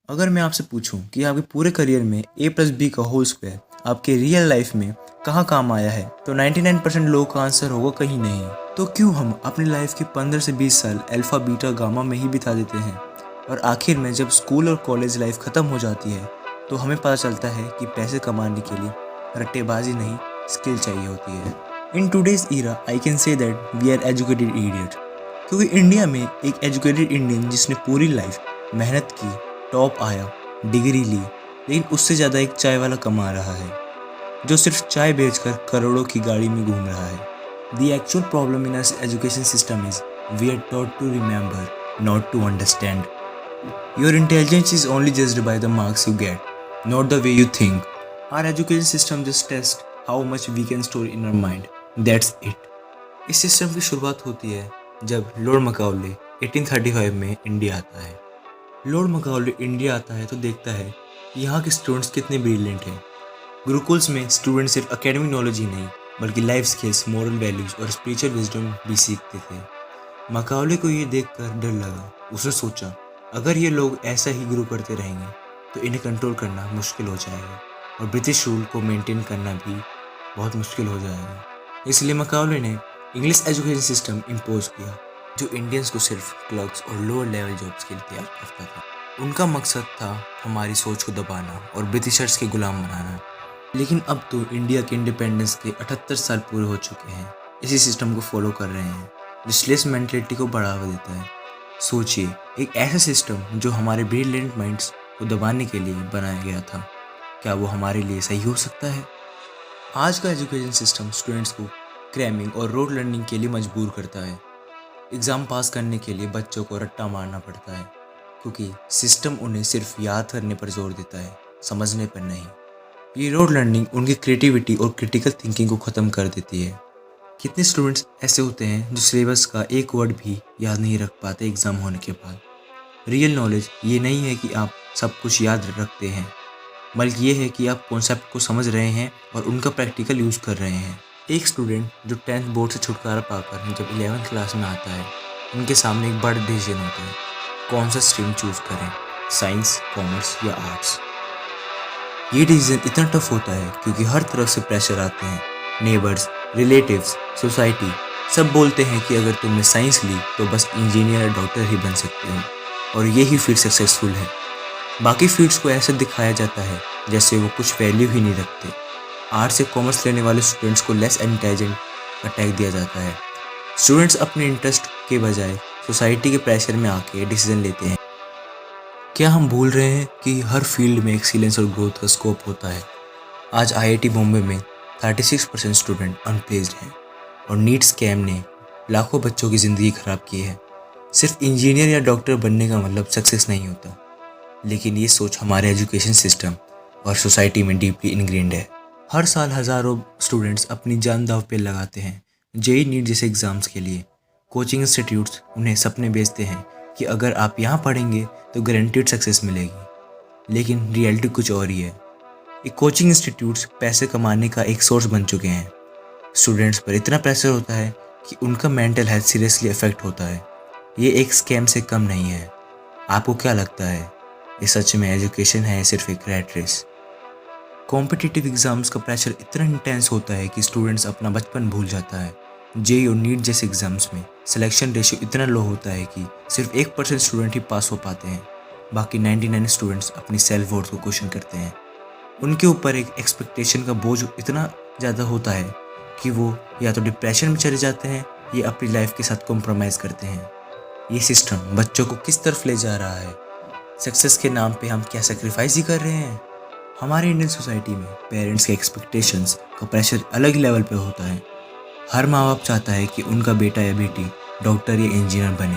अगर मैं आपसे पूछूं कि आपके पूरे करियर में a प्लस बी का होल स्क्वायर आपके रियल लाइफ में कहाँ काम आया है, तो 99% लोगों का आंसर होगा कहीं नहीं। तो क्यों हम अपनी लाइफ के 15 से 20 साल अल्फा बीटा गामा में ही बिता देते हैं, और आखिर में जब स्कूल और कॉलेज लाइफ ख़त्म हो जाती है तो हमें पता चलता है कि पैसे कमाने के लिए रट्टेबाजी नहीं, स्किल चाहिए होती है। In today's era I can say that we are educated idiot, क्योंकि इंडिया में एक एजुकेटेड इंडियन जिसने पूरी लाइफ मेहनत की, टॉप आया, डिग्री ली, लेकिन उससे ज़्यादा एक चाय वाला कमा रहा है जो सिर्फ चाय बेचकर करोड़ों की गाड़ी में घूम रहा है। The actual problem in our education system is we are taught to remember, not to understand. Your intelligence is only judged by the marks you get, not the way you think. Our education system just tests how much we can store in our mind. That's it. इस system की शुरुआत होती है जब Lord मैकाउले 1835 में India आता है। Lord मैकाउले India आता है तो देखता है कि यहाँ के स्टूडेंट्स कितने ब्रिलियंट हैं। गुरुकुल्स में स्टूडेंट सिर्फ एकेडमिक नॉलेज ही नहीं बल्कि लाइफ स्किल्स, मॉरल वैल्यूज और स्पिरिचुअल विजडम भी सीखते थे। मैकाउले को ये देखकर डर लगा। उसने सोचा, अगर ये लोग ऐसा ही ग्रो करते रहेंगे तो इन्हें कंट्रोल करना मुश्किल हो जाएगा और ब्रिटिश रूल को मेंटेन करना भी बहुत मुश्किल हो जाएगा। इसलिए मैकाउले ने इंग्लिश एजुकेशन सिस्टम इम्पोज किया जो इंडियंस को सिर्फ क्लर्क्स और लोअर लेवल जॉब्स के लिए तैयार करता था। उनका मकसद था हमारी सोच को दबाना और ब्रिटिशर्स के गुलाम बनाना। लेकिन अब तो इंडिया के इंडिपेंडेंस के 78 साल पूरे हो चुके हैं, इसी सिस्टम को फॉलो कर रहे हैं जो स्लेव्स मेंटलिटी को बढ़ावा देता है। सोचिए, एक ऐसा सिस्टम जो हमारे ब्रिलियंट माइंड्स को दबाने के लिए बनाया गया था, क्या वो हमारे लिए सही हो सकता है? आज का एजुकेशन सिस्टम स्टूडेंट्स को क्रैमिंग और रोड लर्निंग के लिए मजबूर करता है। एग्ज़ाम पास करने के लिए बच्चों को रट्टा मारना पड़ता है क्योंकि सिस्टम उन्हें सिर्फ याद करने पर जोर देता है, समझने पर नहीं। ये रोड लर्निंग उनकी क्रिएटिविटी और क्रिटिकल थिंकिंग को ख़त्म कर देती है। कितने स्टूडेंट्स ऐसे होते हैं जो सिलेबस का एक वर्ड भी याद नहीं रख पाते एग्ज़ाम होने के बाद। रियल नॉलेज ये नहीं है कि आप सब कुछ याद रखते हैं, बल्कि ये है कि आप कॉन्सेप्ट को समझ रहे हैं और उनका प्रैक्टिकल यूज़ कर रहे हैं। एक स्टूडेंट जो 10th बोर्ड से छुटकारा पाकर जब 11th क्लास में आता है, उनके सामने एक बड़ा डिसीजन होता है, कौन सा स्ट्रीम चूज़ करें, साइंस, कॉमर्स या आर्ट्स। ये डिसीजन इतना टफ होता है क्योंकि हर तरफ से प्रेशर आते हैं। नेबर्स, रिलेटिव्स, सोसाइटी सब बोलते हैं कि अगर तुमने साइंस ली तो बस इंजीनियर या डॉक्टर ही बन सकते हो और ये ही फील्ड सक्सेसफुल है। बाकी फील्ड्स को ऐसे दिखाया जाता है जैसे वो कुछ वैल्यू ही नहीं रखते। आर्ट्स या कॉमर्स लेने वाले स्टूडेंट्स को लेस इंटेलिजेंट का टैग दिया जाता है। स्टूडेंट्स अपने इंटरेस्ट के बजाय सोसाइटी के प्रेशर में आके डिसीजन लेते हैं। क्या हम भूल रहे हैं कि हर फील्ड में एक्सीलेंस और ग्रोथ का स्कोप होता है? आज आईआईटी बॉम्बे में 36% स्टूडेंट अनप्लेस्ड हैं और नीट स्कैम ने लाखों बच्चों की ज़िंदगी ख़राब की है। सिर्फ इंजीनियर या डॉक्टर बनने का मतलब सक्सेस नहीं होता, लेकिन ये सोच हमारे एजुकेशन सिस्टम और सोसाइटी में डीपली इनग्रेन्ड है। हर साल हज़ारों स्टूडेंट्स अपनी जान दांव पे लगाते हैं जेईई नीट जैसे एग्ज़ाम्स के लिए। कोचिंग इंस्टीट्यूट्स उन्हें सपने बेचते हैं कि अगर आप यहाँ पढ़ेंगे तो गारंटीड सक्सेस मिलेगी, लेकिन रियलिटी कुछ और ही है। ये कोचिंग इंस्टीट्यूट्स पैसे कमाने का एक सोर्स बन चुके हैं। स्टूडेंट्स पर इतना प्रेशर होता है कि उनका मेंटल हेल्थ सीरियसली अफेक्ट होता है। ये एक स्कैम से कम नहीं है। आपको क्या लगता है, ये सच में एजुकेशन है या सिर्फ एक रैट रेस? कॉम्पिटिटिव एग्ज़ाम्स का प्रेशर इतना इंटेंस होता है कि स्टूडेंट्स अपना बचपन भूल जाता है। जेईई और नीट जैसे एग्ज़ाम्स में सिलेक्शन रेशियो इतना लो होता है कि सिर्फ 1% स्टूडेंट ही पास हो पाते हैं। बाकी 99 स्टूडेंट्स अपनी सेल्फ वर्थ को क्वेश्चन करते हैं। उनके ऊपर एक एक्सपेक्टेशन का बोझ इतना ज़्यादा होता है कि वो या तो डिप्रेशन में चले जाते हैं या अपनी लाइफ के साथ कॉम्प्रोमाइज़ करते हैं। ये सिस्टम बच्चों को किस तरफ ले जा रहा है? सक्सेस के नाम पे हम क्या सेक्रीफाइस ही कर रहे हैं? हमारे इंडियन सोसाइटी में पेरेंट्स के एक्सपेक्टेशंस का प्रेशर अलग लेवल पे होता है। हर माँ बाप चाहता है कि उनका बेटा या बेटी डॉक्टर या इंजीनियर बने।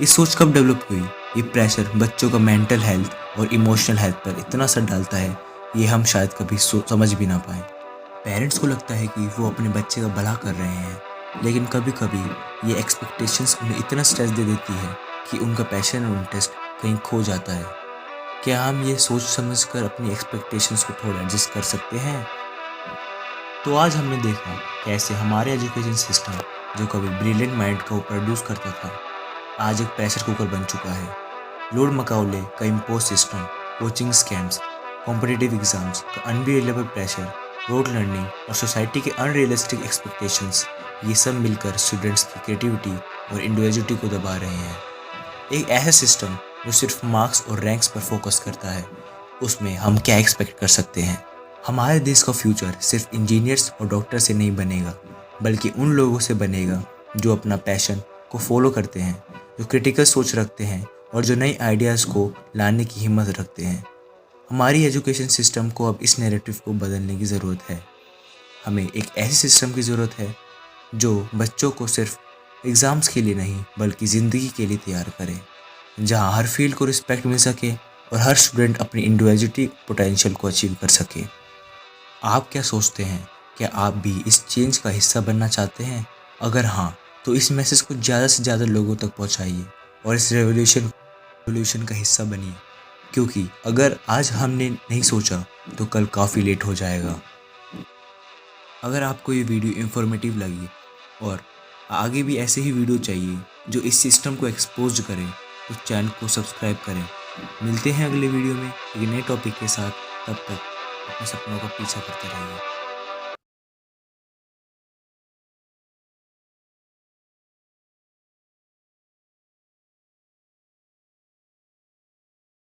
ये सोच कब डेवलप हुई? ये प्रेशर बच्चों का मेंटल हेल्थ और इमोशनल हेल्थ पर इतना असर डालता है, ये हम शायद कभी समझ भी ना पाएँ। पेरेंट्स को लगता है कि वो अपने बच्चे का भला कर रहे हैं, लेकिन कभी कभी ये एक्सपेक्टेशंस उन्हें इतना स्ट्रेस दे देती है कि उनका पैशन और इंटरेस्ट कहीं खो जाता है। क्या हम ये सोच समझकर अपनी एक्सपेक्टेशंस को थोड़ा एडजस्ट कर सकते हैं? तो आज हमने देखा कैसे हमारे एजुकेशन सिस्टम, जो कभी ब्रिलियंट माइंड को प्रोड्यूस करता था, आज एक प्रेशर कुकर बन चुका है। लॉर्ड मैकाउले का impose system coaching scams, competitive exams का अनबिलीवेबल प्रेशर, रोड लर्निंग और सोसाइटी के अनरियलिस्टिक एक्सपेक्टेशंस, ये सब मिलकर स्टूडेंट्स की क्रिएटिविटी और इंडिविजुअलिटी को दबा रहे हैं। एक ऐसा सिस्टम जो सिर्फ मार्क्स और रैंक्स पर फोकस करता है, उसमें हम क्या एक्सपेक्ट कर सकते हैं? हमारे देश का फ्यूचर सिर्फ इंजीनियर्स और डॉक्टर से नहीं बनेगा, बल्कि उन लोगों से बनेगा जो अपना पैशन को फॉलो करते हैं, जो क्रिटिकल सोच रखते हैं और जो नए आइडियाज़ को लाने की हिम्मत रखते हैं। हमारी एजुकेशन सिस्टम को अब इस नैरेटिव को बदलने की ज़रूरत है। हमें एक ऐसे सिस्टम की ज़रूरत है जो बच्चों को सिर्फ एग्ज़ाम्स के लिए नहीं बल्कि ज़िंदगी के लिए तैयार करे, जहां हर फील्ड को रिस्पेक्ट मिल सके और हर स्टूडेंट अपनी इंडिविजुअलिटी पोटेंशियल को अचीव कर सके। आप क्या सोचते हैं? क्या आप भी इस चेंज का हिस्सा बनना चाहते हैं? अगर हाँ, तो इस मैसेज को ज़्यादा से ज़्यादा लोगों तक पहुंचाइए और इस रेवोल्यूशन का हिस्सा बनिए, क्योंकि अगर आज हमने नहीं सोचा तो कल काफ़ी लेट हो जाएगा। अगर आपको ये वीडियो इन्फॉर्मेटिव लगी और आगे भी ऐसे ही वीडियो चाहिए जो इस सिस्टम को एक्सपोज करें, तो चैनल को सब्सक्राइब करें। मिलते हैं अगले वीडियो में एक नए टॉपिक के साथ। तब तक अपने सपनों का पीछा करते रहिए।